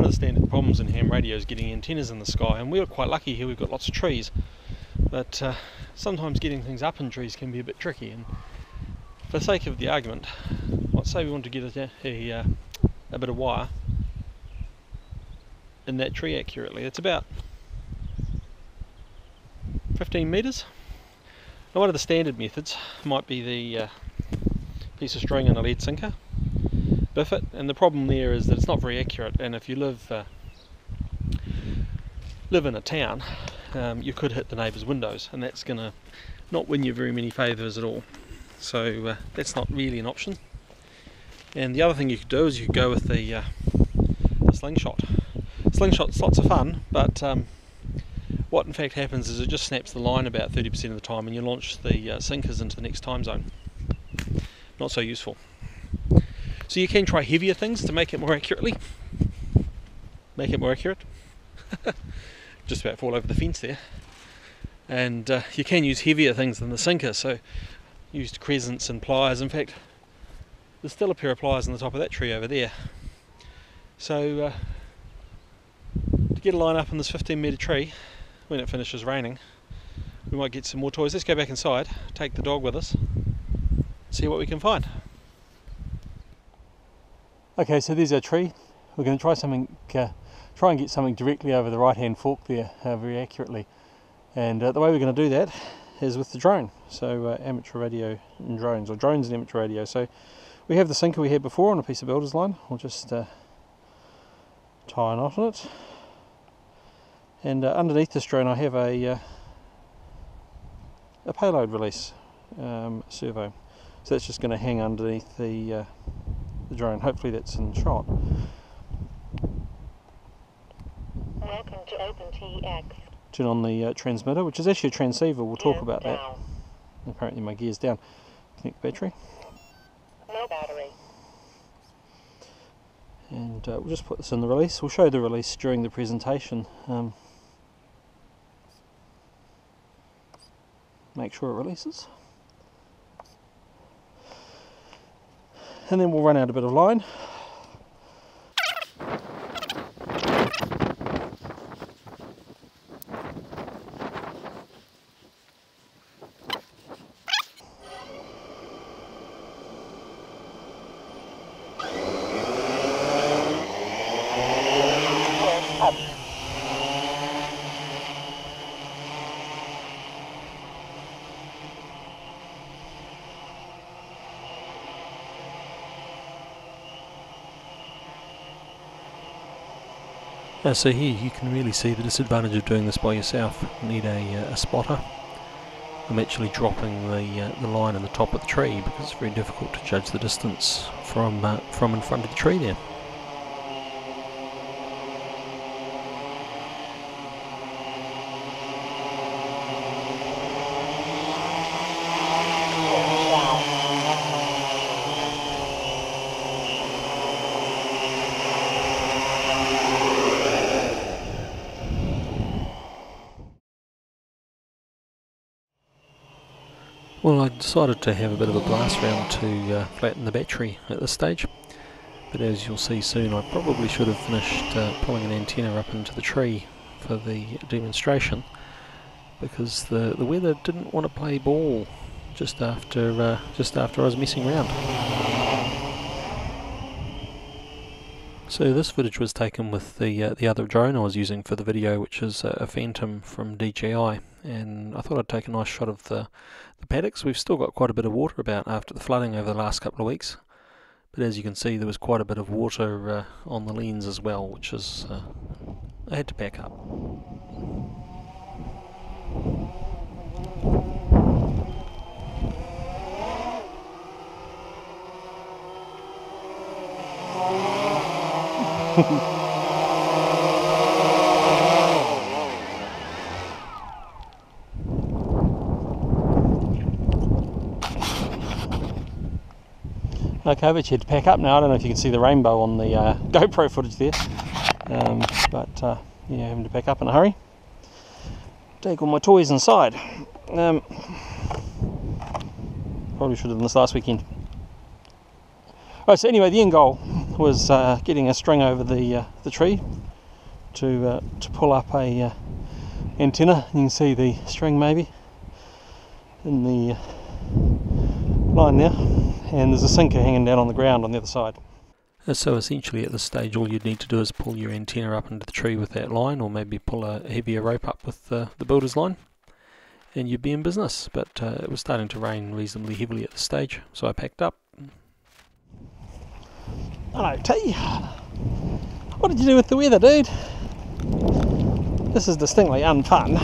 of the standard problems in ham radio is getting antennas in the sky, and we're quite lucky here, we've got lots of trees, but sometimes getting things up in trees can be a bit tricky. And for the sake of the argument, let's say we want to get a bit of wire in that tree accurately. It's about 15 metres. Now, one of the standard methods might be the piece of string and a lead sinker, biff it, and the problem there is that it's not very accurate, and if you live in a town, you could hit the neighbour's windows, and that's going to not win you very many favours at all. So that's not really an option. And the other thing you could do is you could go with the slingshot. Slingshot's lots of fun, but what in fact happens is it just snaps the line about 30% of the time, and you launch the sinkers into the next time zone. Not so useful. So you can try heavier things to make it more accurately. Make it more accurate. Just about fall over the fence there. And you can use heavier things than the sinker, so used crescents and pliers. In fact, there's still a pair of pliers on the top of that tree over there. So to get a line up in this 15-metre tree when it finishes raining, we might get some more toys. Let's go back inside, take the dog with us, see what we can find. Okay, so there's our tree. We're going to try and get something directly over the right hand fork there, very accurately. And the way we're going to do that is with the drone. So amateur radio and drones, or drones and amateur radio. So we have the sinker we had before on a piece of builder's line. We'll just tie a knot on it. And underneath this drone I have a payload release servo. So that's just going to hang underneath the drone. Hopefully that's in shot. Welcome to OpenTX. Turn on the transmitter, which is actually a transceiver. We'll talk about that. Apparently my gear's down. Connect the battery. No battery. And we'll just put this in the release. We'll show the release during the presentation. Make sure it releases. And then we'll run out a bit of line. So here you can really see the disadvantage of doing this by yourself. You need a spotter. I'm actually dropping the line in the top of the tree because it's very difficult to judge the distance from in front of the tree there. Well, I decided to have a bit of a blast round to flatten the battery at this stage, but as you'll see soon I probably should have finished pulling an antenna up into the tree for the demonstration, because the weather didn't want to play ball just after I was messing around. So this footage was taken with the other drone I was using for the video, which is a Phantom from DJI, and I thought I'd take a nice shot of the paddocks. We've still got quite a bit of water about after the flooding over the last couple of weeks, but as you can see there was quite a bit of water on the lens as well, which is I had to back up. Okay, but you had to pack up now. I don't know if you can see the rainbow on the GoPro footage there, but yeah, having to pack up in a hurry. Take all my toys inside. Probably should have done this last weekend. Right, so anyway, the end goal was getting a string over the tree to pull up a antenna. You can see the string maybe in the line there, and there's a sinker hanging down on the ground on the other side. So essentially at this stage all you'd need to do is pull your antenna up into the tree with that line, or maybe pull a heavier rope up with the builder's line, and you'd be in business. But it was starting to rain reasonably heavily at this stage, so I packed up. Hello T, what did you do with the weather, dude? This is distinctly unfun.